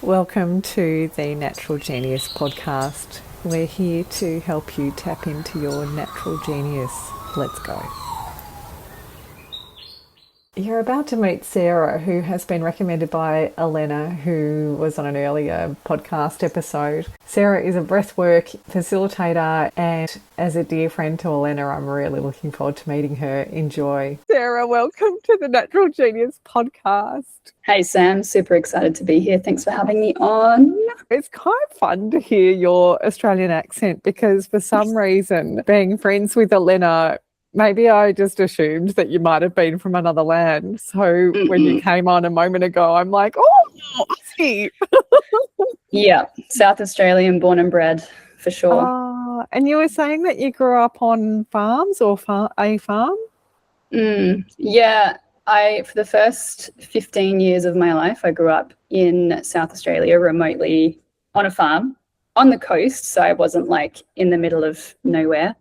Welcome to the Natural Genius podcast. We're here to help you tap into your natural genius. Let's go. You're about to meet Sarah, who has been recommended by Olena, who was on an earlier podcast episode. Sarah is a breathwork facilitator, and as a dear friend to Olena, I'm really looking forward to meeting her. Enjoy. Sarah, welcome to the Natural Genius podcast. Hey Sam, super excited to be here. Thanks for having me on. It's kind of fun to hear your Australian accent because for some reason, being friends with Olena, maybe I just assumed that you might have been from another land. So when you came on a moment ago, I'm like, oh, Aussie. Yeah, South Australian, born and bred, for sure. And you were saying that you grew up on farms or a farm? Yeah, for the first 15 years of my life, I grew up in South Australia, remotely on a farm on the coast. So I wasn't like in the middle of nowhere,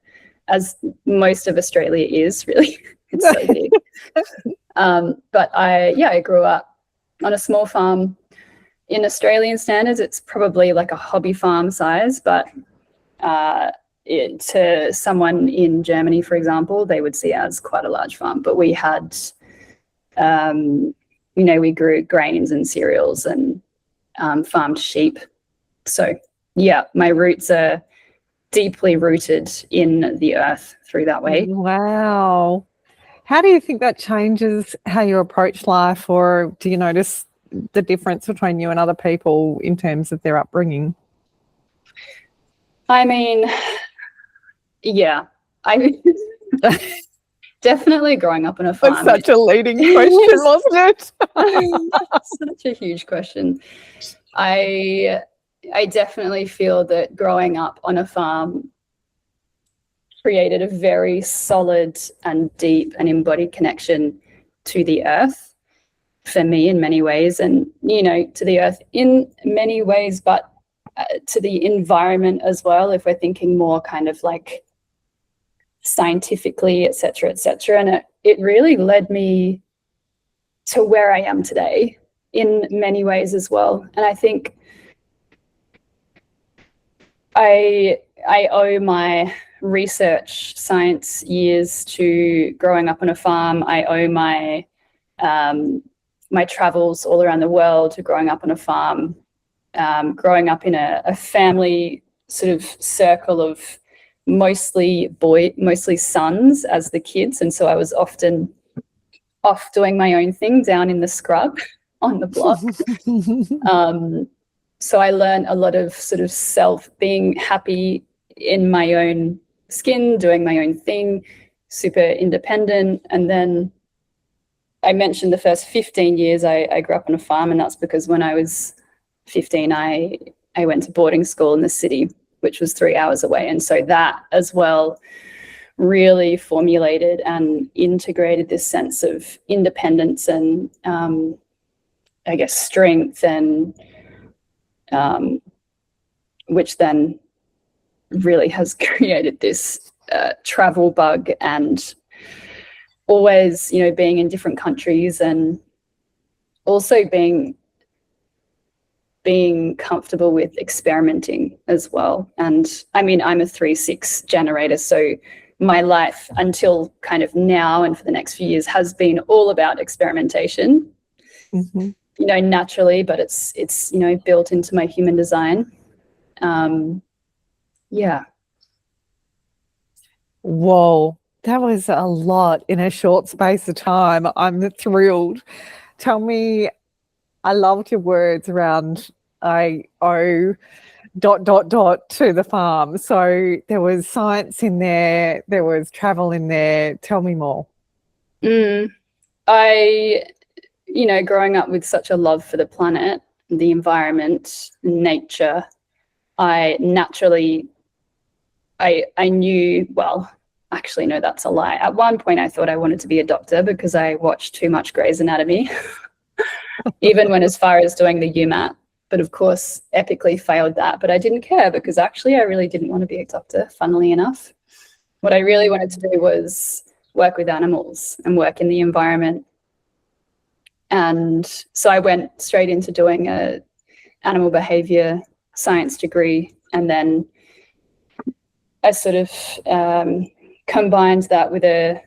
as most of Australia is, really. It's so big. But I grew up on a small farm. In Australian standards, it's probably like a hobby farm size, but to someone in Germany, for example, they would see it as quite a large farm. But we had, we grew grains and cereals and farmed sheep. So, yeah, my roots are deeply rooted in the earth through that way. Wow. How do you think that changes how you approach life, or do you notice the difference between you and other people in terms of their upbringing? I mean, yeah, definitely growing up on a farm. That's such a leading question, wasn't it? Such a huge question. I definitely feel that growing up on a farm created a very solid and deep and embodied connection to the earth for me in many ways, and, to the earth in many ways, but to the environment as well, if we're thinking more kind of like scientifically, et cetera, et cetera. And it really led me to where I am today in many ways as well. And I think I owe my research science years to growing up on a farm. I owe my my travels all around the world to growing up on a farm, growing up in a family sort of circle of mostly sons as the kids. And so I was often off doing my own thing down in the scrub on the block. So I learned a lot of sort of being happy in my own skin, doing my own thing, super independent. And then I mentioned the first 15 years I grew up on a farm, and that's because when I was 15, I went to boarding school in the city, which was 3 hours away. And so that as well really formulated and integrated this sense of independence and I guess strength, and which then really has created this travel bug, and always, being in different countries, and also being comfortable with experimenting as well. And I mean, I'm a 3/6 generator, so my life until kind of now and for the next few years has been all about experimentation, naturally, but it's built into my human design. Yeah. Whoa, that was a lot in a short space of time. I'm thrilled. Tell me, I loved your words around I owe ... to the farm. So there was science in there, there was travel in there. Tell me more. Growing up with such a love for the planet, the environment, nature, I naturally, I knew, well, actually, no, that's a lie. At one point, I thought I wanted to be a doctor because I watched too much Grey's Anatomy, even went as far as doing the UMAT. But of course, epically failed that. But I didn't care because actually I really didn't want to be a doctor, funnily enough. What I really wanted to do was work with animals and work in the environment. And so I went straight into doing a animal behaviour science degree, and then I sort of combined that with a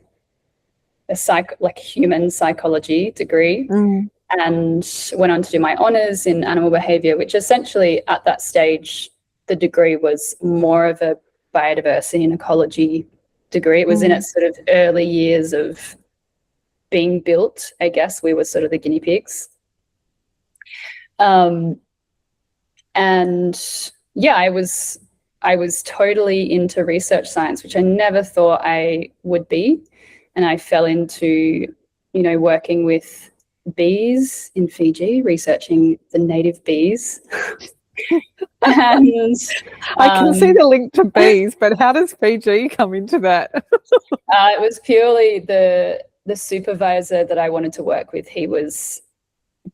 human psychology degree, and went on to do my honours in animal behaviour, which essentially at that stage the degree was more of a biodiversity and ecology degree. It was in its sort of early years of being built, I guess. We were sort of the guinea pigs. And yeah, I was totally into research science, which I never thought I would be. And I fell into, you know, working with bees in Fiji, researching the native bees. And I can see the link to bees, but how does Fiji come into that? It was purely the supervisor that I wanted to work with. He was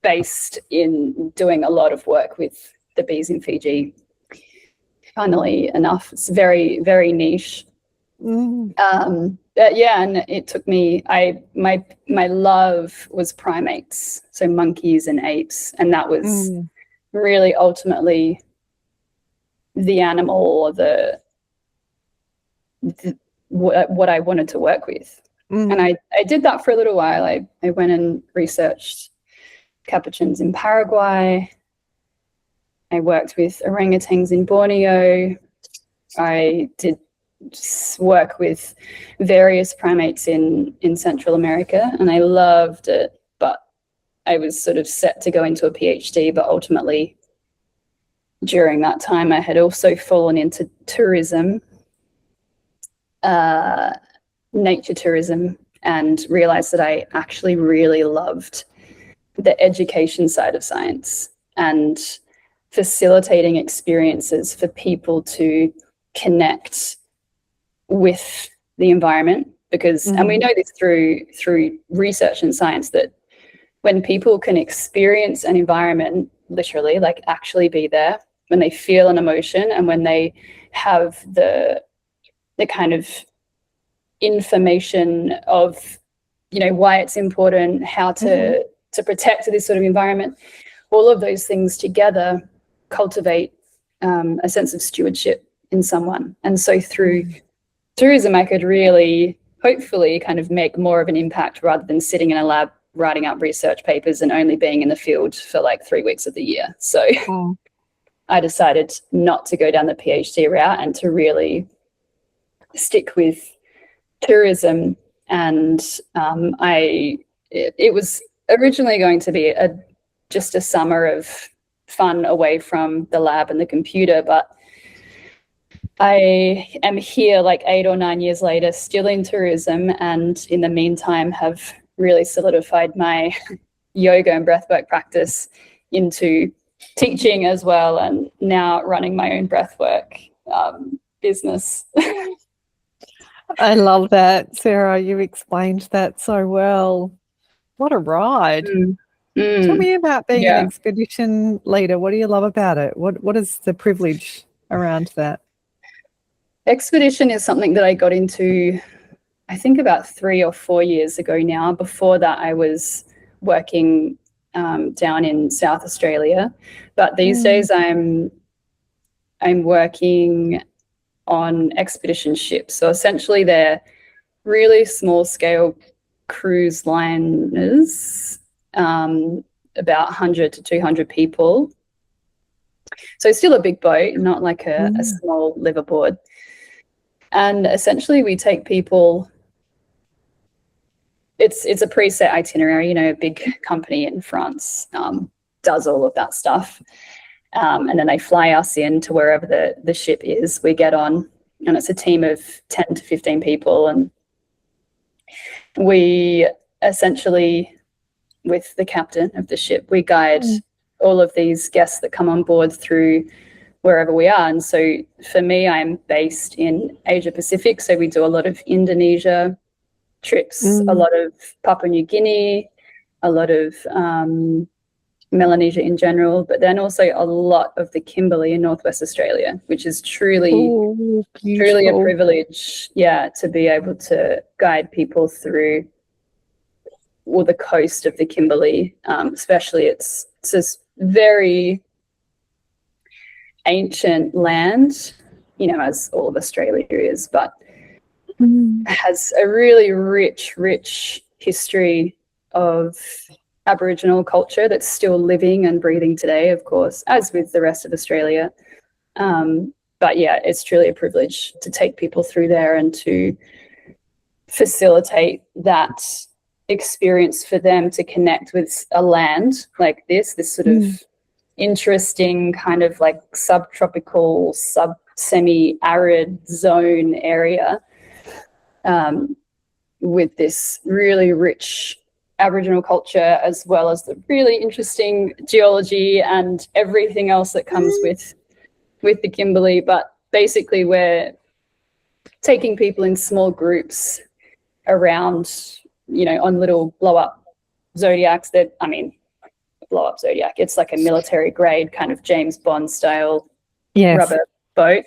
based in doing a lot of work with the bees in Fiji. Funnily enough, it's very, very niche. But yeah, and it took me, my love was primates, so monkeys and apes, and that was really ultimately the animal, or what I wanted to work with. And I did that for a little while. I went and researched capuchins in Paraguay. I worked with orangutans in Borneo. I did work with various primates in Central America, and I loved it. But I was sort of set to go into a PhD, but ultimately during that time I had also fallen into tourism, nature tourism, and realized that I actually really loved the education side of science and facilitating experiences for people to connect with the environment, because and we know this through research and science, that when people can experience an environment, literally, like actually be there, when they feel an emotion and when they have the kind of information of, you know, why it's important, how to protect this sort of environment, all of those things together cultivate a sense of stewardship in someone. And so through tourism, I could really, hopefully, kind of make more of an impact rather than sitting in a lab writing out research papers and only being in the field for like 3 weeks of the year. So I decided not to go down the PhD route and to really stick with tourism. And it was originally going to be just a summer of fun away from the lab and the computer, but I am here like 8 or 9 years later, still in tourism, and in the meantime have really solidified my yoga and breathwork practice into teaching as well, and now running my own breathwork business. I love that, Sarah. You explained that so well. What a ride. Tell me about being an expedition leader. What do you love about it? What is the privilege around that? Expedition is something that I got into, I think, about 3 or 4 years ago now. Before that, I was working down in South Australia, but these days I'm working on expedition ships. So essentially, they're really small scale cruise liners, about 100 to 200 people. So still a big boat, not like a small liveaboard. And essentially we take people, it's a preset itinerary, you know, a big company in France does all of that stuff. And then they fly us in to wherever the ship is. We get on, and it's a team of 10 to 15 people. And we essentially, with the captain of the ship, we guide all of these guests that come on board through wherever we are. And so for me, I'm based in Asia Pacific. So we do a lot of Indonesia trips, a lot of Papua New Guinea, a lot of Melanesia in general, but then also a lot of the Kimberley in Northwest Australia, which is truly a privilege, to be able to guide people through the coast of the Kimberley. Especially it's just very ancient land, you know, as all of Australia is, but has a really rich history of Aboriginal culture that's still living and breathing today, of course, as with the rest of Australia. But yeah, it's truly a privilege to take people through there and to facilitate that experience for them to connect with a land like this sort of interesting kind of like subtropical, semi-arid zone area, with this really rich Aboriginal culture, as well as the really interesting geology and everything else that comes with the Kimberley. But basically we're taking people in small groups around, you know, on little blow-up Zodiacs that, I mean, blow-up Zodiac, it's like a military grade kind of James Bond style rubber boat.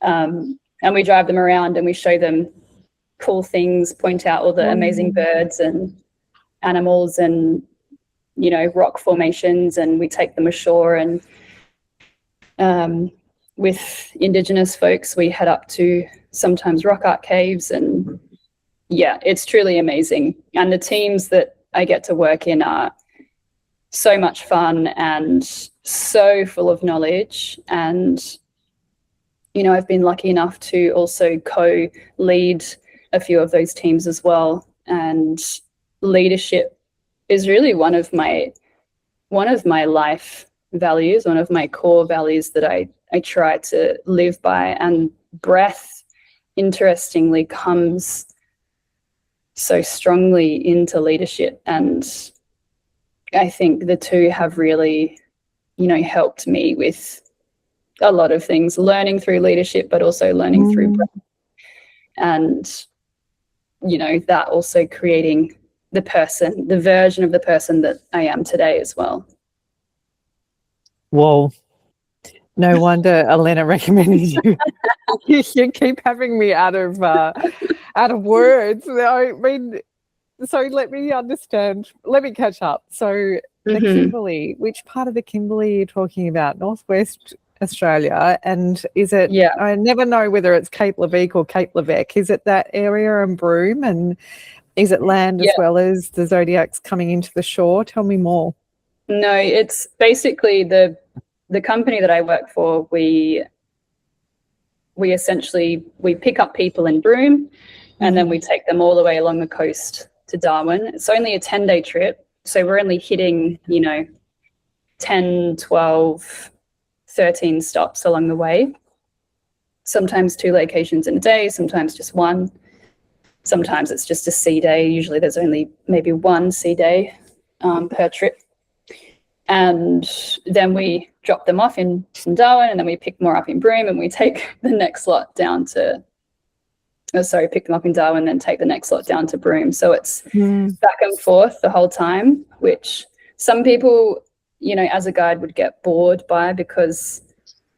And we drive them around and we show them cool things, point out all the amazing birds and animals and, you know, rock formations, and we take them ashore. And with Indigenous folks, we head up to sometimes rock art caves, and yeah, it's truly amazing. And the teams that I get to work in are so much fun and so full of knowledge. And, you know, I've been lucky enough to also co-lead a few of those teams as well. And leadership is really one of my life values, one of my core values that I try to live by. And breath, interestingly, comes so strongly into leadership. And I think the two have really, you know, helped me with a lot of things, learning through leadership, but also learning through breath. And, you know, that also creating the version of the person that I am today as well. Whoa. No wonder Olena recommended you. You keep having me out of words. I mean, so let me understand. Let me catch up. So the Kimberley, which part of the Kimberley are you talking about? Northwest Australia, and is it? Yeah. I never know whether it's Cape Leveque or Cape Levesque. Is it that area and Broome, and is it land as well as the Zodiacs coming into the shore? Tell me more. No, it's basically the company that I work for. We essentially pick up people in Broome, and then we take them all the way along the coast to Darwin. It's only a 10-day trip, so we're only hitting, you know, 10, 12, 13 stops along the way. Sometimes 2 locations in a day, sometimes just 1. Sometimes it's just a sea day. Usually there's only maybe 1 sea day per trip. And then we drop them off in Darwin, and then we pick more up in Broome, and we take the next lot down to, pick them up in Darwin, then take the next lot down to Broome. So it's back and forth the whole time, which some people, you know, as a guide would get bored by, because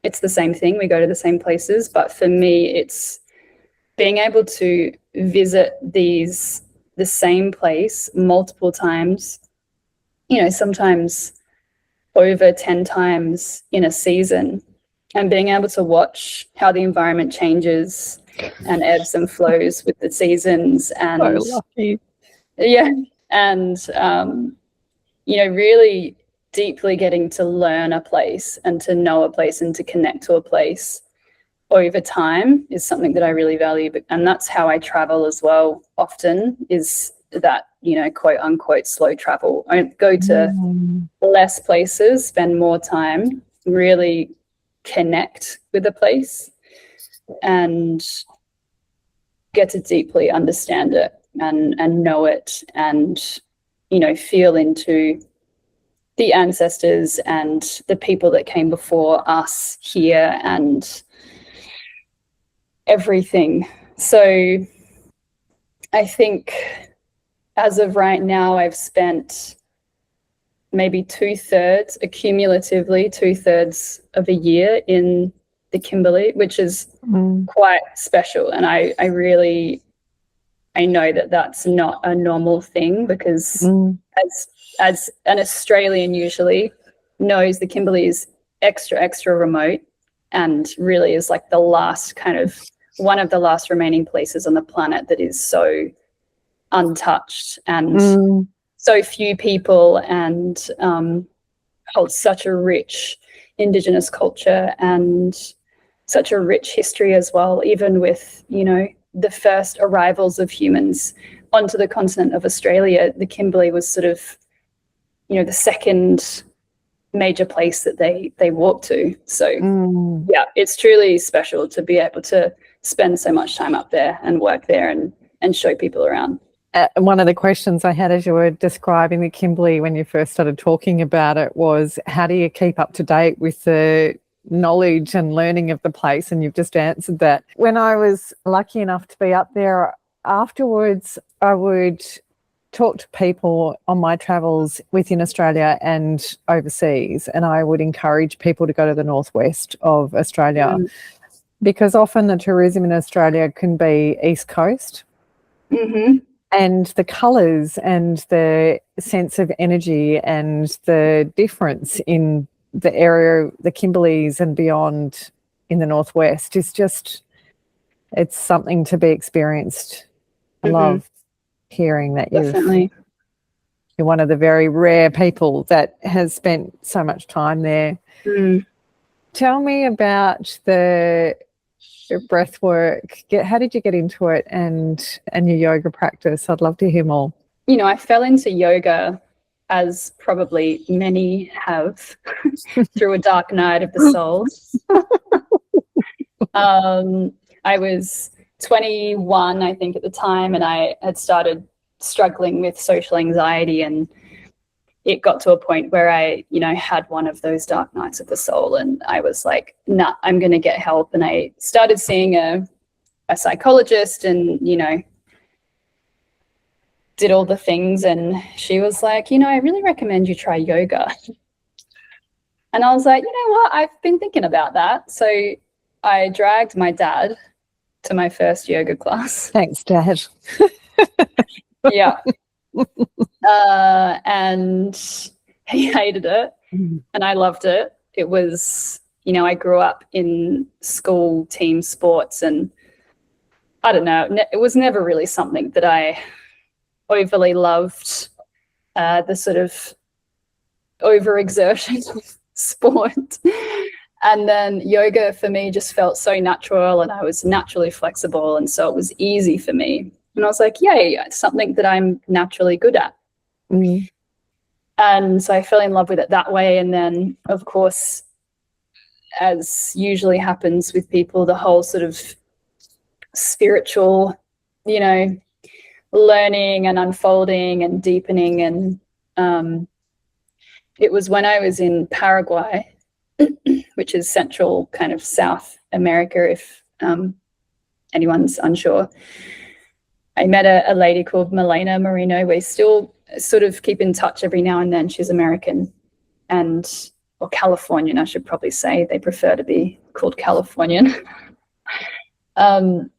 it's the same thing. We go to the same places. But for me, it's being able to visit the same place multiple times, you know, sometimes over 10 times in a season, and being able to watch how the environment changes and ebbs and flows with the seasons. And so lucky. Yeah. And, you know, really deeply getting to learn a place and to know a place and to connect to a place over time is something that I really value. And that's how I travel as well often, is that, you know, quote unquote slow travel. I go to less places, spend more time, really connect with a place and get to deeply understand it and know it, and, you know, feel into the ancestors and the people that came before us here and everything. So I think as of right now, I've spent maybe 2/3, accumulatively 2/3 of a year in the Kimberley, which is quite special. And I know that that's not a normal thing, because as an Australian usually knows, the Kimberley is extra remote, and really is like the last kind of one of the last remaining places on the planet that is so untouched and so few people, and holds such a rich Indigenous culture and such a rich history as well, even with, you know, the first arrivals of humans onto the continent of Australia. The Kimberley was sort of, you know, the second major place that they walked to. So yeah, it's truly special to be able to spend so much time up there and work there and show people around. One of the questions I had as you were describing the Kimberley when you first started talking about it was, how do you keep up to date with the knowledge and learning of the place? And you've just answered that. When I was lucky enough to be up there, afterwards I would talk to people on my travels within Australia and overseas, and I would encourage people to go to the northwest of Australia because often the tourism in Australia can be East Coast. And the colours and the sense of energy and the difference in the area, the Kimberleys and beyond in the northwest is just, it's something to be experienced. I love hearing that you're one of the very rare people that has spent so much time there. Tell me about the breath work. How did you get into it and your yoga practice? I'd love to hear more. You know, I fell into yoga, as probably many have, through a dark night of the soul. I was 21, I think, at the time, and I had started struggling with social anxiety, and it got to a point where I, you know, had one of those dark nights of the soul, and I was like, nah, I'm going to get help. And I started seeing a psychologist and, you know, did all the things, and she was like, you know, I really recommend you try yoga. And I was like, you know what, I've been thinking about that. So I dragged my dad to my first yoga class. Thanks, Dad. Yeah. And he hated it and I loved it. It was, you know, I grew up in school team sports, and I don't know, it was never really something that I overly loved, the sort of overexertion of sport. And then yoga for me just felt so natural, and I was naturally flexible, and so it was easy for me. And I was like, yay, it's something that I'm naturally good at. And so I fell in love with it that way. And then, of course, as usually happens with people, the whole sort of spiritual, you know, learning and unfolding and deepening. And it was when I was in Paraguay, which is central kind of South America, if anyone's unsure. I met a lady called Olena Marino. We still sort of keep in touch every now and then. She's American or Californian, I should probably say. They prefer to be called Californian. And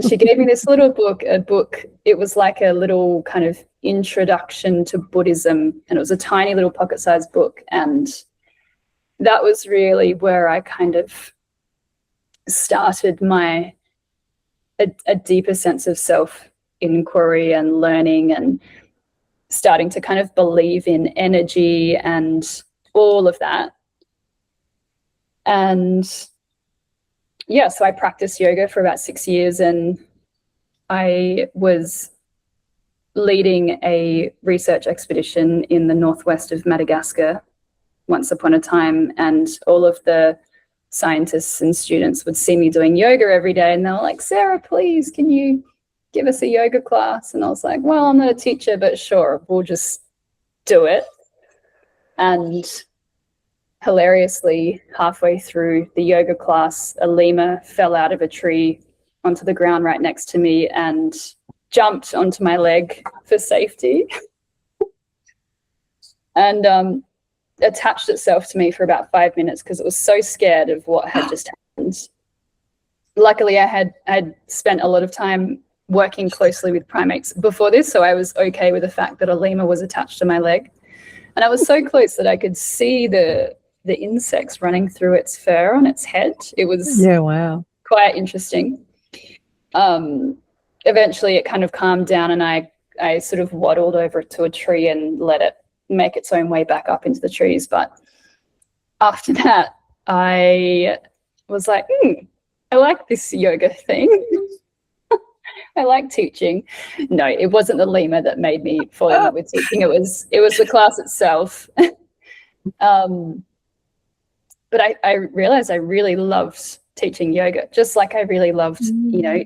she gave me this little book, it was like a little kind of introduction to Buddhism, and it was a tiny little pocket-sized book. And that was really where I kind of started a deeper sense of self-inquiry and learning, and starting to kind of believe in energy and all of that. And yeah, so I practiced yoga for about 6 years, and I was leading a research expedition in the northwest of Madagascar once upon a time, and all of the scientists and students would see me doing yoga every day, and they were like, Sarah, please, can you give us a yoga class? And I was like, well, I'm not a teacher, but sure, we'll just do it. And hilariously, halfway through the yoga class, a lemur fell out of a tree onto the ground right next to me and jumped onto my leg for safety. And attached itself to me for about 5 minutes because it was so scared of what had just happened. Luckily, I had spent a lot of time working closely with primates before this, so I was okay with the fact that a lemur was attached to my leg. And I was so close that I could see the the insects running through its fur on its head. It was wow. quite interesting. Eventually it kind of calmed down, and I sort of waddled over to a tree and let it make its own way back up into the trees. But after that, I was like, I like this yoga thing. I like teaching. No, it wasn't the lemur that made me fall in love with teaching. It was the class itself. But I realized I really loved teaching yoga, just like I really loved, you know,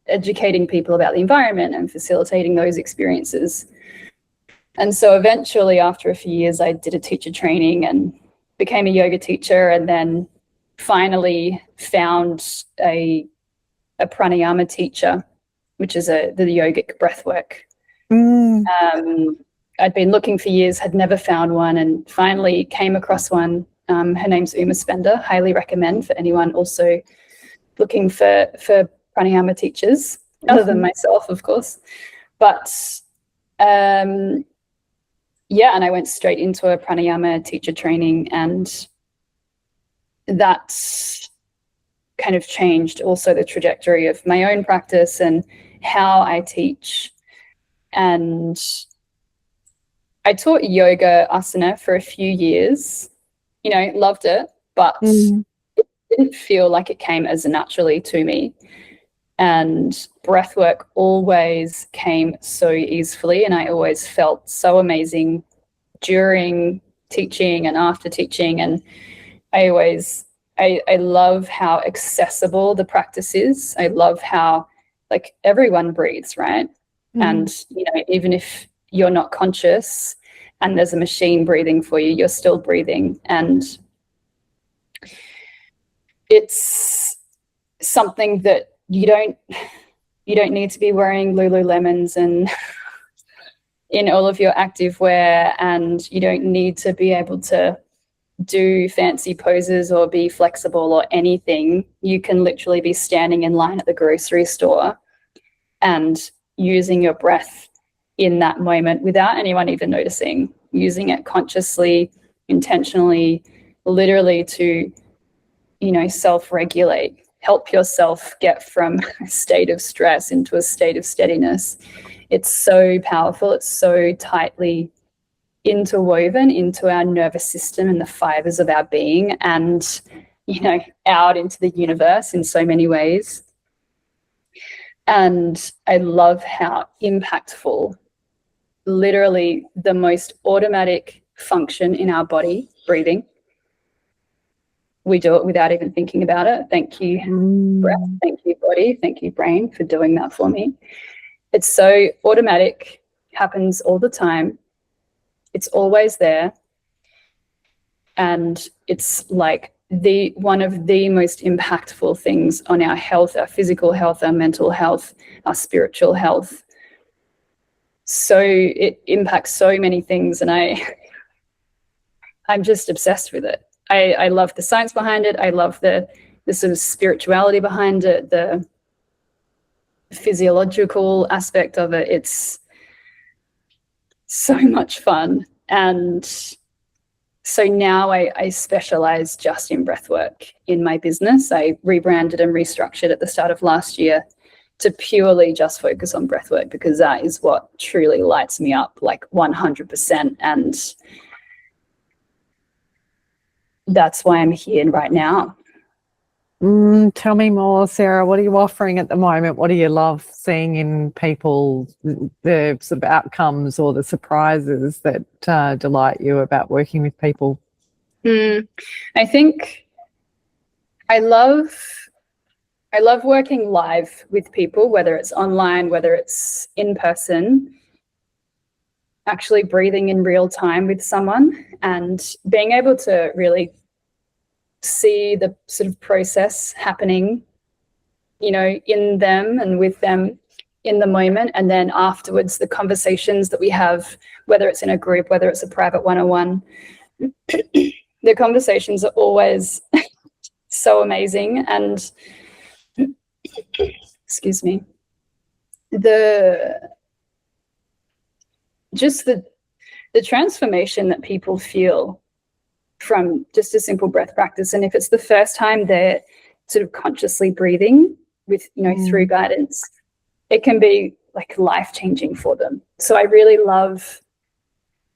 educating people about the environment and facilitating those experiences. And so eventually, after a few years, I did a teacher training and became a yoga teacher, and then finally found a pranayama teacher, which is the yogic breathwork. I'd been looking for years, had never found one, and finally came across one. Her name's Uma Spender. Highly recommend for anyone also looking for pranayama teachers, other than myself, of course. But yeah, and I went straight into a pranayama teacher training, and that kind of changed also the trajectory of my own practice and how I teach. And I taught yoga asana for a few years, you know, loved it, but it didn't feel like it came as naturally to me. And breathwork always came so easily, and I always felt so amazing during teaching and after teaching. And I love how accessible the practice is. I love how, like, everyone breathes, right? And, you know, even if you're not conscious and there's a machine breathing for you, you're still breathing. And it's something that you don't need to be wearing Lululemons and in all of your active wear, and you don't need to be able to do fancy poses or be flexible or anything. You can literally be standing in line at the grocery store and using your breath in that moment without anyone even noticing, using it consciously, intentionally, literally to, you know, self-regulate, help yourself get from a state of stress into a state of steadiness. It's so powerful. It's so tightly interwoven into our nervous system and the fibers of our being, and, you know, out into the universe in so many ways. And I love how impactful, literally the most automatic function in our body, breathing, we do it without even thinking about it. Thank you, breath. Thank you, body. Thank you, brain, for doing that for me. It's so automatic, happens all the time. It's always there. And it's like one of the most impactful things on our health, our physical health, our mental health, our spiritual health. So it impacts so many things, and I'm just obsessed with it. I love the science behind it. I love the sort of spirituality behind it, the physiological aspect of it. It's so much fun. And so now I specialize just in breathwork in my business. I rebranded and restructured at the start of last year to purely just focus on breathwork, because that is what truly lights me up, like 100%. And that's why I'm here right now. Tell me more, Sarah. What are you offering at the moment? What do you love seeing in people, the sort of outcomes or the surprises that delight you about working with people? I think I love working live with people, whether it's online, whether it's in person, actually breathing in real time with someone and being able to really see the sort of process happening, you know, in them and with them in the moment. And then afterwards, the conversations that we have, whether it's in a group, whether it's a private one-on-one, the conversations are always so amazing. And excuse me, the transformation that people feel from just a simple breath practice. And if it's the first time they're sort of consciously breathing with, you know, through guidance, it can be like life-changing for them. So I really love,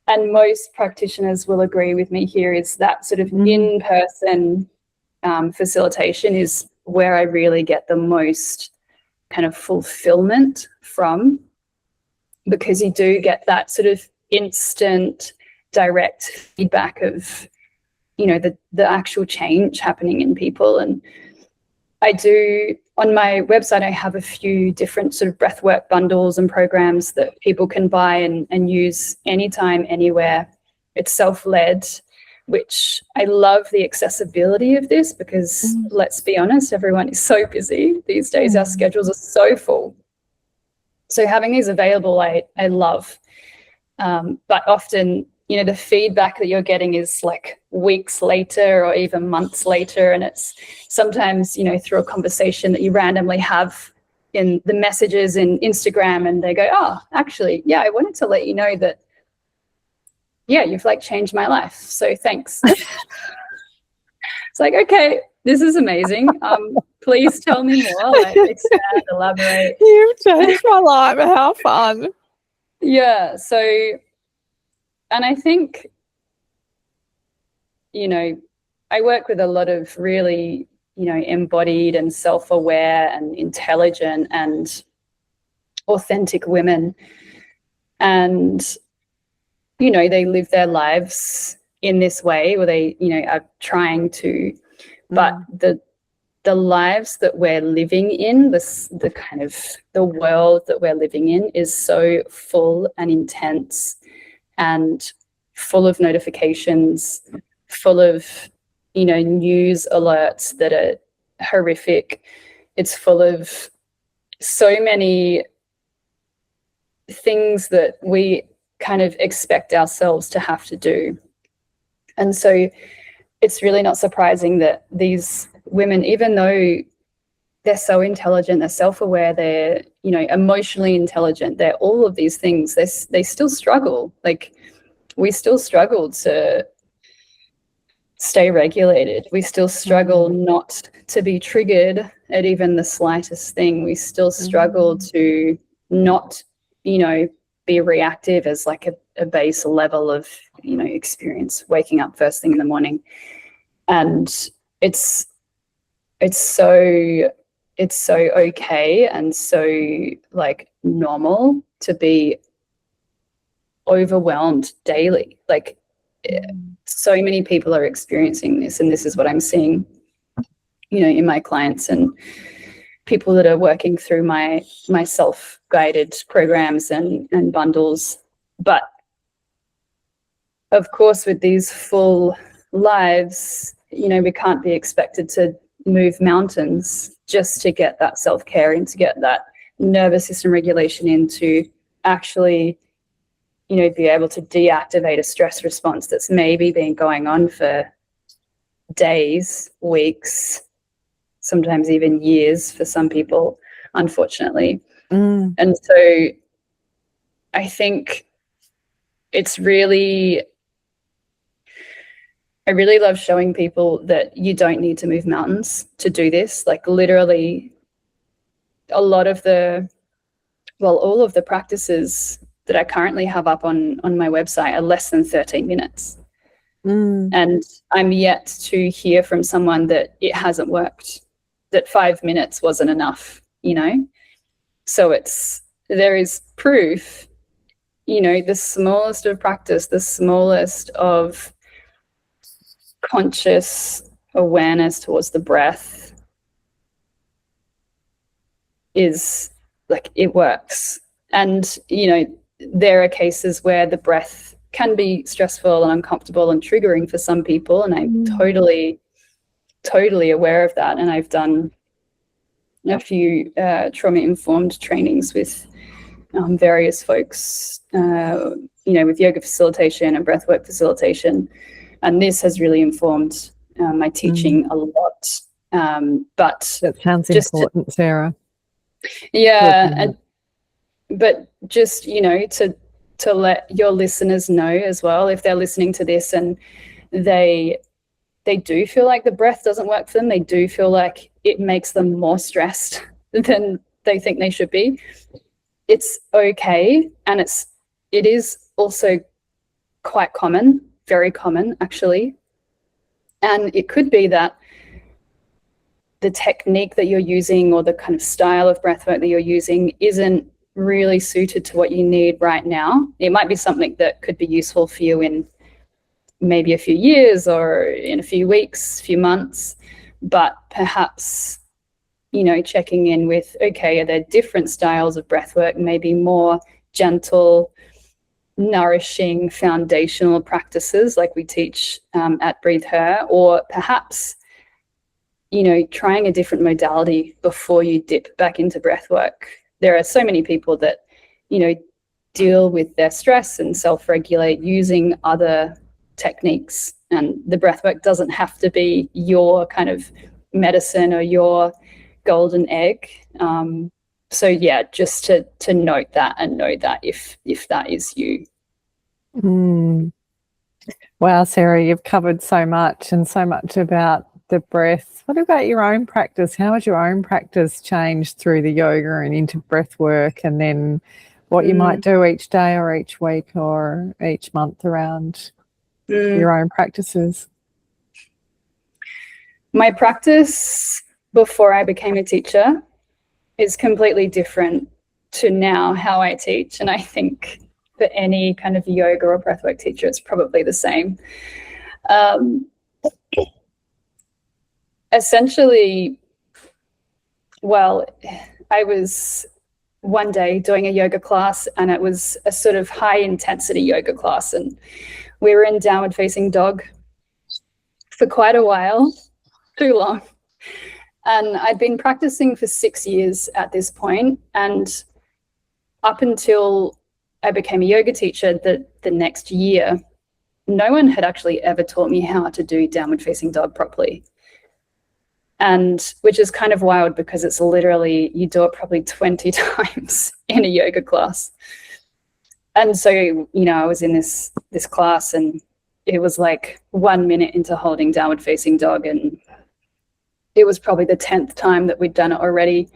and most practitioners will agree with me here, is that sort of in-person facilitation is where I really get the most kind of fulfillment from, because you do get that sort of instant, direct feedback of, you know, the actual change happening in people. And I do, on my website, I have a few different sort of breathwork bundles and programs that people can buy and use anytime, anywhere. It's self-led, which I love the accessibility of this, because let's be honest, everyone is so busy these days. Our schedules are so full. So having these available, I love. But often, you know, the feedback that you're getting is like weeks later or even months later. And it's sometimes, you know, through a conversation that you randomly have in the messages in Instagram, and they go, oh, actually, yeah, I wanted to let you know that, yeah, you've like changed my life. So thanks. It's like, okay, this is amazing. Please tell me more, like expand, elaborate. You've changed my life. How fun. Yeah. So, and I think, you know, I work with a lot of really, you know, embodied and self-aware and intelligent and authentic women. And, you know, they live their lives in this way, or they, you know, are trying to, but the lives that we're living in, the kind of the world that we're living in is so full and intense and full of notifications, full of, you know, news alerts that are horrific. It's full of so many things that we kind of expect ourselves to have to do. And so it's really not surprising that these women, even though they're so intelligent, they're self-aware, they're, you know, emotionally intelligent, they're all of these things, they still struggle. Like, we still struggle to stay regulated. We still struggle not to be triggered at even the slightest thing. We still struggle to not, you know, be reactive as like a base level of, you know, experience waking up first thing in the morning. And it's so okay and so like normal to be overwhelmed daily. Like, so many people are experiencing this, and this is what I'm seeing, you know, in my clients and people that are working through my self-guided programs and bundles. But of course, with these full lives, you know, we can't be expected to move mountains just to get that self-care and to get that nervous system regulation in, to actually, you know, be able to deactivate a stress response that's maybe been going on for days, weeks, sometimes even years for some people, unfortunately. And so I think it's really, I really love showing people that you don't need to move mountains to do this. Like, literally a lot of the, well, all of the practices that I currently have up on my website are less than 13 minutes. And I'm yet to hear from someone that it hasn't worked, that 5 minutes wasn't enough, you know? So there is proof, you know, the smallest of practice, the smallest of conscious awareness towards the breath is like, it works. And, you know, there are cases where the breath can be stressful and uncomfortable and triggering for some people, and I'm totally aware of that. And I've done a few trauma-informed trainings with various folks, you know, with yoga facilitation and breathwork facilitation, and this has really informed my teaching a lot. But that sounds important, Sarah. Yeah, but just, you know, to let your listeners know as well, if they're listening to this and they do feel like the breath doesn't work for them. They do feel like it makes them more stressed than they think they should be. It's okay. And it is also quite common, very common actually. And it could be that the technique that you're using or the kind of style of breathwork that you're using isn't really suited to what you need right now. It might be something that could be useful for you in maybe a few years or in a few weeks, few months, but perhaps, you know, checking in with, okay, are there different styles of breathwork, maybe more gentle, nourishing, foundational practices like we teach at Breathe Her, or perhaps, you know, trying a different modality before you dip back into breathwork. There are so many people that, you know, deal with their stress and self-regulate using other techniques, and the breathwork doesn't have to be your kind of medicine or your golden egg. So yeah, just to note that and know that if that is you. Wow, Sarah, you've covered so much and so much about the breath. What about your own practice? How has your own practice changed through the yoga and into breath work, and then what you might do each day or each week or each month around your own practices? My practice before I became a teacher is completely different to now how I teach. And I think for any kind of yoga or breathwork teacher, it's probably the same. Essentially, well, I was one day doing a yoga class, and it was a sort of high intensity yoga class, and we were in downward facing dog for quite a while, too long. And I'd been practicing for 6 years at this point, and up until I became a yoga teacher the next year, no one had actually ever taught me how to do downward facing dog properly. And which is kind of wild, because it's literally, you do it probably 20 times in a yoga class. And so, you know, I was in this class, and it was like 1 minute into holding downward facing dog, and it was probably the 10th time that we'd done it already.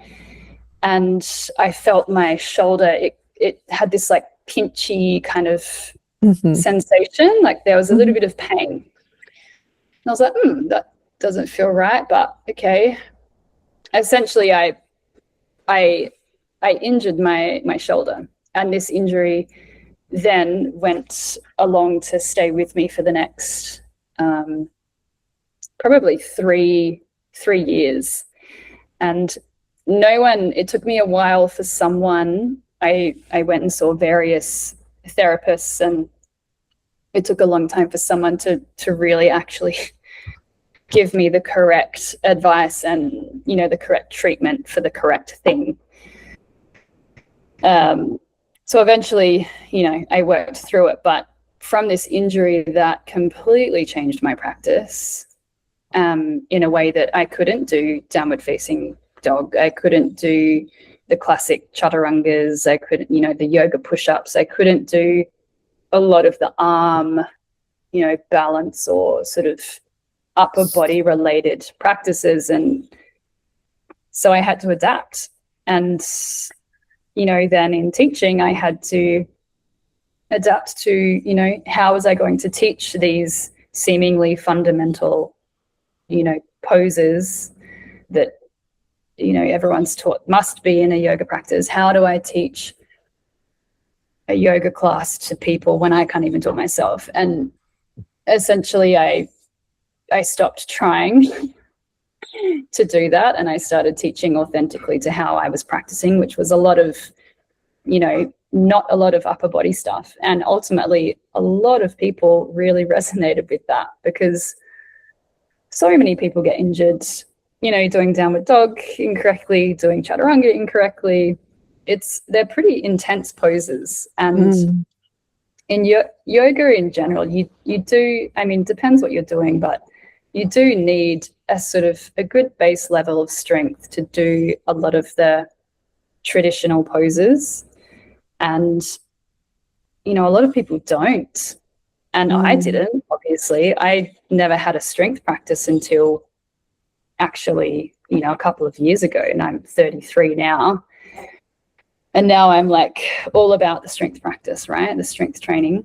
And I felt my shoulder, it had this like pinchy kind of sensation, like there was a little bit of pain. And I was like, that doesn't feel right, but okay. Essentially, I injured my shoulder, and this injury then went along to stay with me for the next probably three years. And no one, it took me a while for someone, I went and saw various therapists, and it took a long time for someone to really actually give me the correct advice and, you know, the correct treatment for the correct thing. So eventually, you know, I worked through it, but from this injury that completely changed my practice in a way that I couldn't do downward facing dog. I couldn't do the classic chaturangas. I couldn't, you know, the yoga push-ups. I couldn't do a lot of the arm, you know, balance or sort of upper body related practices. And so I had to adapt. And, you know, then in teaching, I had to adapt to, you know, how was I going to teach these seemingly fundamental, you know, poses that, you know, everyone's taught must be in a yoga practice. How do I teach a yoga class to people when I can't even do it myself? And essentially I stopped trying to do that, and I started teaching authentically to how I was practicing, which was a lot of, you know, not a lot of upper body stuff. And ultimately a lot of people really resonated with that, because so many people get injured, you know, doing downward dog incorrectly, doing chaturanga incorrectly. They're pretty intense poses. And in yoga in general, you do, I mean, depends what you're doing, but you do need a sort of a good base level of strength to do a lot of the traditional poses. And, you know, a lot of people don't. And I didn't, obviously. I never had a strength practice until actually, you know, a couple of years ago, and I'm 33 now. And now I'm like all about the strength practice, right? The strength training.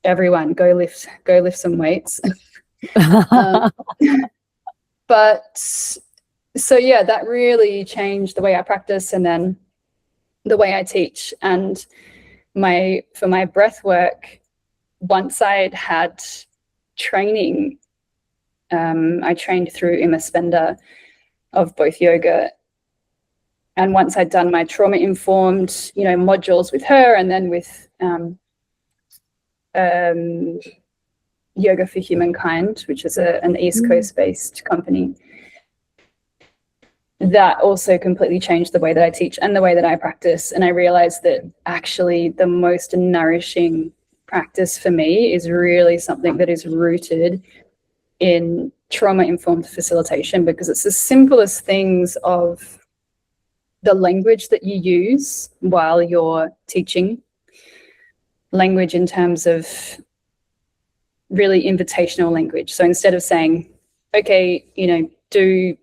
Everyone go lift some weights. But so yeah, that really changed the way I practice and then the way I teach. And for my breath work, once I'd had training, I trained through Emma Spender of both yoga. And once I'd done my trauma-informed, you know, modules with her, and then with Yoga for Humankind, which is an East Coast-based company, that also completely changed the way that I teach and the way that I practice. And I realized that actually the most nourishing practice for me is really something that is rooted in trauma-informed facilitation, because it's the simplest things of the language that you use while you're teaching, language in terms of really invitational language. So instead of saying, okay, you know, do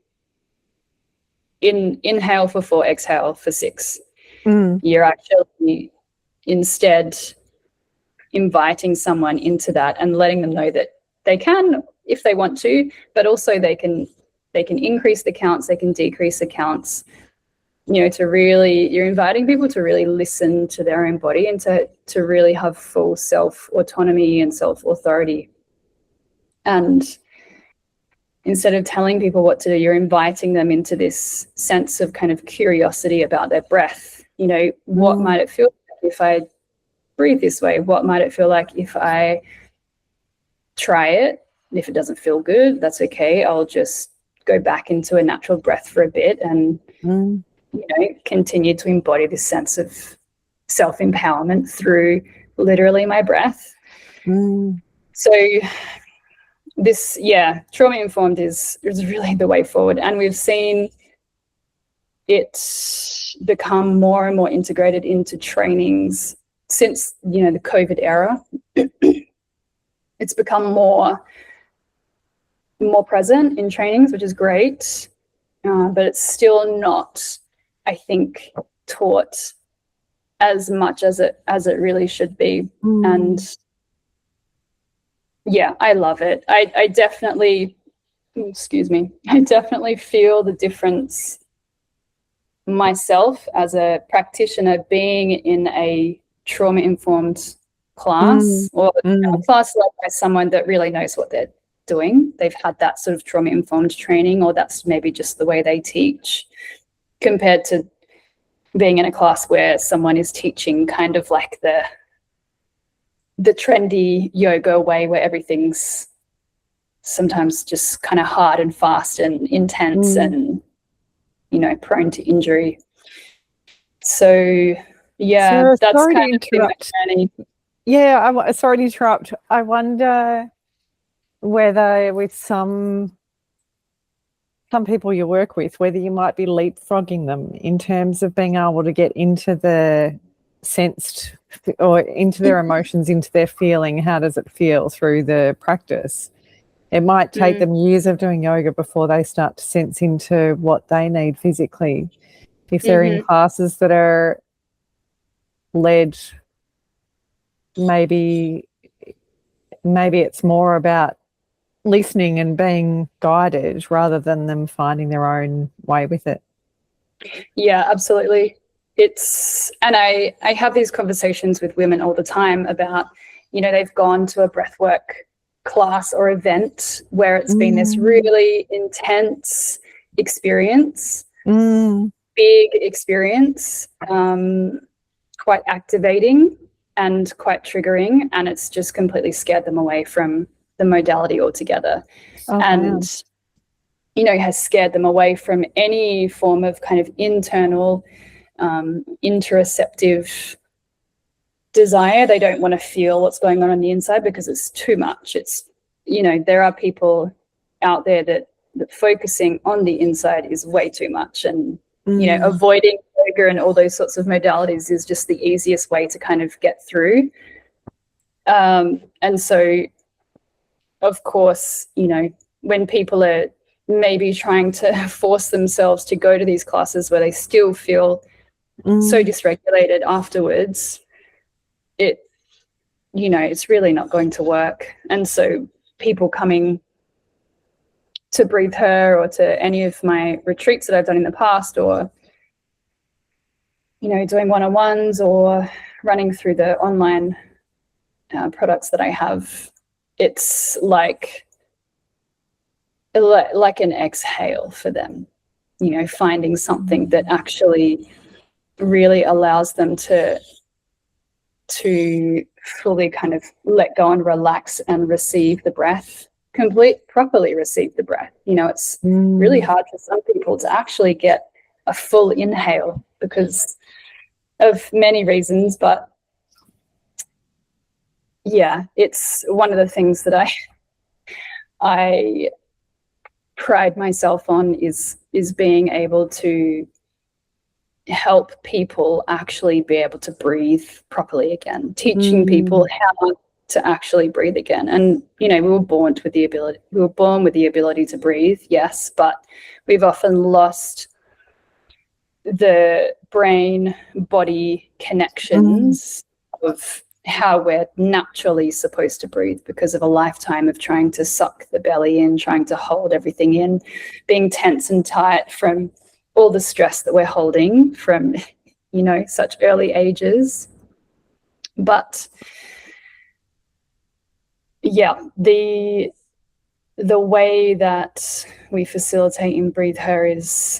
inhale for 4, exhale for 6, you're actually instead inviting someone into that and letting them know that they can, if they want to, but also they can increase the counts, they can decrease the counts, you know, you're inviting people to really listen to their own body and to really have full self-autonomy and self-authority. And instead of telling people what to do, you're inviting them into this sense of kind of curiosity about their breath. You know, what might it feel like if I breathe this way? What might it feel like if I try it? And if it doesn't feel good, that's okay. I'll just go back into a natural breath for a bit and, you know, continue to embody this sense of self-empowerment through literally my breath. So this, trauma-informed is really the way forward. And we've seen it become more and more integrated into trainings since, you know, the COVID era. It's become more present in trainings, which is great, but it's still not, I think, taught as much as it really should be. And yeah, I love it. I definitely feel the difference myself as a practitioner being in a trauma-informed class or a class led by someone that really knows what they're doing. They've had that sort of trauma-informed training, or that's maybe just the way they teach, compared to being in a class where someone is teaching kind of like the trendy yoga way, where everything's sometimes just kind of hard and fast and intense and, you know, prone to injury. So yeah, Sarah, that's sorry kind to of been my interrupt. journey. Yeah, sorry to interrupt. I wonder whether with some people you work with, whether you might be leapfrogging them in terms of being able to get into the sensed or into their emotions, into their feeling. How does it feel through the practice? It might take them years of doing yoga before they start to sense into what they need physically. If they're in classes that are led, maybe it's more about listening and being guided rather than them finding their own way with it. Yeah, absolutely. And I have these conversations with women all the time about, you know, they've gone to a breathwork class or event where it's been this really intense experience, big experience, quite activating and quite triggering, and it's just completely scared them away from the modality altogether. And you know, has scared them away from any form of kind of internal interoceptive desire. They don't want to feel what's going on the inside because it's too much. It's, you know, there are people out there that focusing on the inside is way too much, and you know, avoiding yoga and all those sorts of modalities is just the easiest way to kind of get through. And so, of course, you know, when people are maybe trying to force themselves to go to these classes where they still feel so dysregulated afterwards, you know, it's really not going to work. And so people coming to Breathe Her or to any of my retreats that I've done in the past, or, you know, doing one-on-ones or running through the online products that I have, it's like an exhale for them, you know, finding something that actually really allows them to fully kind of let go and relax and receive the breath, properly receive the breath. You know, it's really hard for some people to actually get a full inhale because of many reasons, but yeah, it's one of the things that I pride myself on is being able to help people actually be able to breathe properly again, teaching people how to actually breathe again. And, you know, we were born with the ability to breathe, yes, but we've often lost the brain body connections of how we're naturally supposed to breathe because of a lifetime of trying to suck the belly in, trying to hold everything in, being tense and tight from all the stress that we're holding from, you know, such early ages. But yeah, the way that we facilitate in Breathe Her is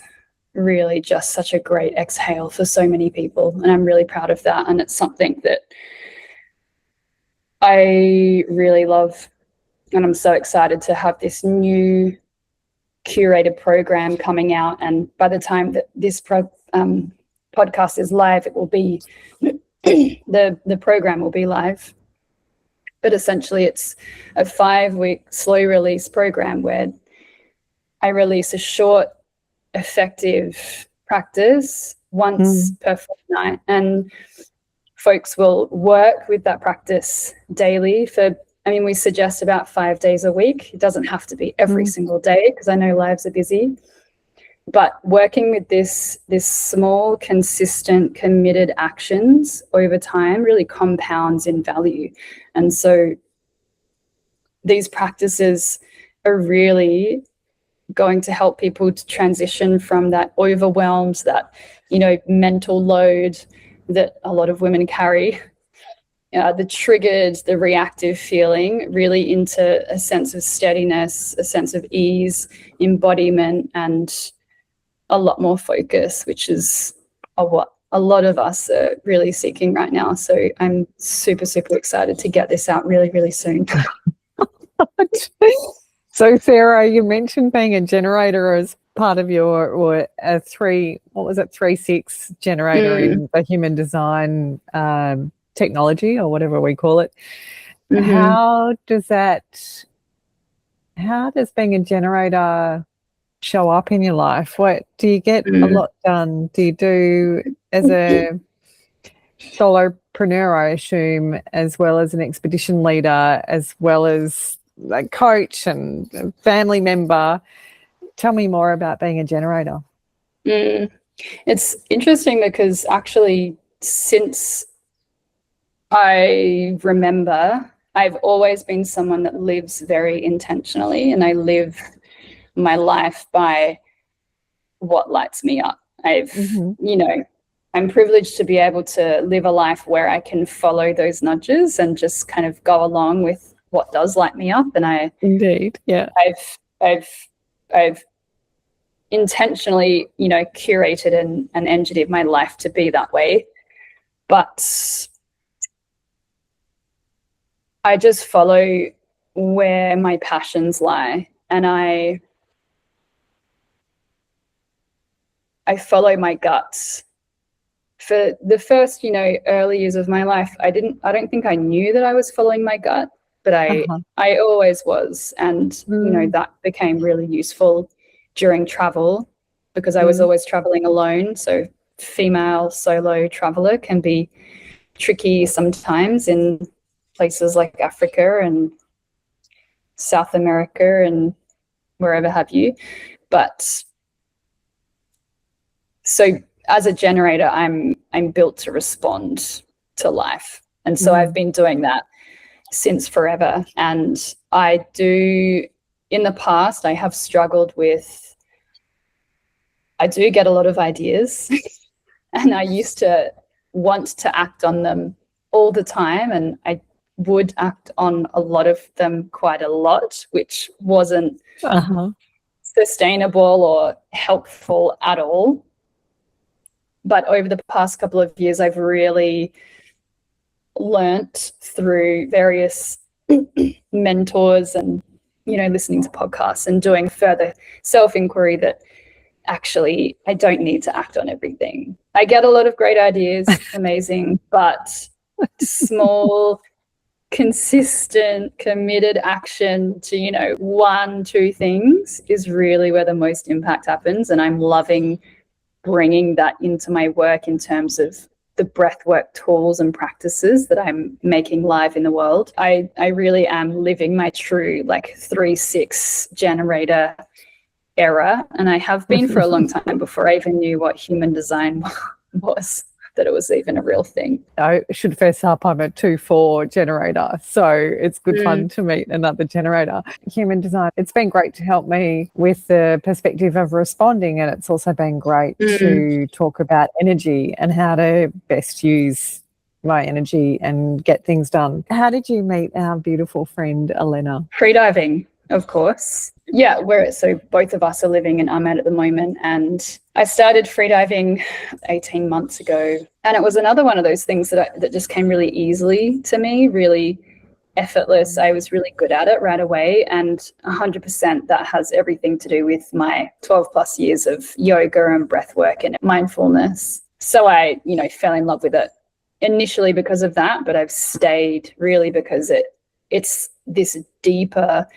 really just such a great exhale for so many people, and I'm really proud of that. And it's something that I really love, and I'm so excited to have this new curated program coming out. And by the time that this podcast is live, it will be the program will be live. But essentially, it's a 5-week slow release program where I release a short, effective practice once per fortnight, and folks will work with that practice daily for, I mean, we suggest about 5 days a week. It doesn't have to be every single day because I know lives are busy. But working with this small, consistent, committed actions over time really compounds in value. And so these practices are really going to help people to transition from that overwhelmed, that, you know, mental load that a lot of women carry, the triggered, the reactive feeling, really into a sense of steadiness, a sense of ease, embodiment, and a lot more focus, which is what a lot of us are really seeking right now. So I'm super, super excited to get this out really, really soon. So Sarah, you mentioned being a generator as part of your, or a 3-6 generator in the human design technology, or whatever we call it. How does being a generator show up in your life? What do you get a lot done? Do you do as a solopreneur, I assume, as well as an expedition leader, as well as a coach and a family member? Tell me more about being a generator. It's interesting because actually since I remember, I've always been someone that lives very intentionally, and I live my life by what lights me up. You know, I'm privileged to be able to live a life where I can follow those nudges and just kind of go along with what does light me up. And I've intentionally, you know, curated and engineered my life to be that way. But I just follow where my passions lie, and I follow my guts. For the first, you know, early years of my life, I don't think I knew that I was following my gut, but I always was. And, you know, that became really useful during travel because I was always traveling alone. So female solo traveler can be tricky sometimes in places like Africa and South America and wherever have you. But so as a generator, I'm built to respond to life. And so I've been doing that since forever. And I do, in the past, I have struggled with, I do get a lot of ideas and I used to want to act on them all the time. And I would act on a lot of them quite a lot, which wasn't sustainable or helpful at all. But over the past couple of years, I've really learnt through various mentors and, you know, listening to podcasts and doing further self-inquiry that actually I don't need to act on everything. I get a lot of great ideas, amazing, but small, consistent, committed action to, you know, 1-2 things is really where the most impact happens. And I'm loving bringing that into my work in terms of the breathwork tools and practices that I'm making live in the world. I really am living my true like 3-6 generator era, and I have been for a long time before I even knew what human design was, that it was even a real thing. I should fess up, I'm a 2-4 generator, so it's good fun to meet another generator. Human design, it's been great to help me with the perspective of responding, and it's also been great to talk about energy and how to best use my energy and get things done. How did you meet our beautiful friend Olena? Freediving, of course. Yeah, so both of us are living in Ahmed at the moment, and I started freediving 18 months ago, and it was another one of those things that just came really easily to me, really effortless. I was really good at it right away, and 100% that has everything to do with my 12 plus years of yoga and breath work and mindfulness. So I, you know, fell in love with it initially because of that, but I've stayed really because it's this deeper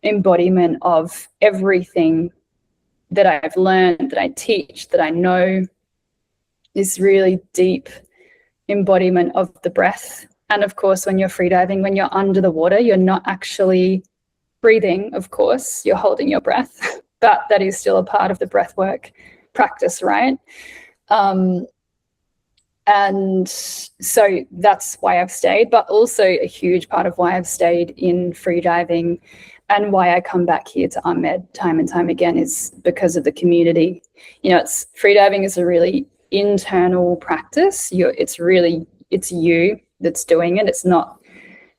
embodiment of everything that I've learned, that I teach, that I know, this really deep embodiment of the breath. And of course, when you're freediving, when you're under the water, you're not actually breathing, of course, you're holding your breath, but that is still a part of the breath work practice, right? And so that's why I've stayed, but also a huge part of why I've stayed in freediving and why I come back here to Ahmed time and time again is because of the community. You know, freediving is a really internal practice. It's you that's doing it. It's not,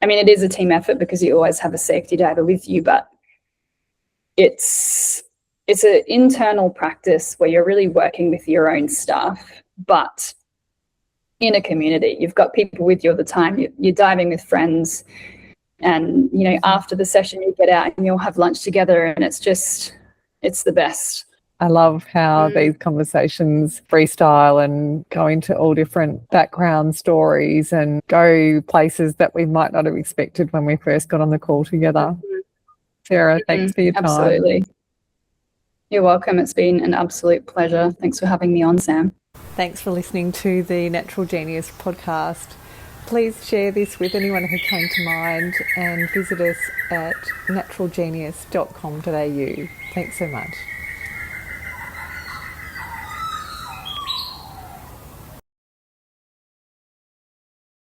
I mean, it is a team effort because you always have a safety diver with you, but it's an internal practice where you're really working with your own stuff, but in a community. You've got people with you all the time. You're diving with friends, and, you know, after the session you get out and you'll have lunch together, and it's the best. I love how these conversations freestyle and go into all different background stories and go places that we might not have expected when we first got on the call together. Sarah, thanks for your time. Absolutely. You're welcome. It's been an absolute pleasure. Thanks for having me on, Sam. Thanks for listening to the Natural Genius podcast. Please share this with anyone who came to mind and visit us at naturalgenius.com.au. Thanks so much.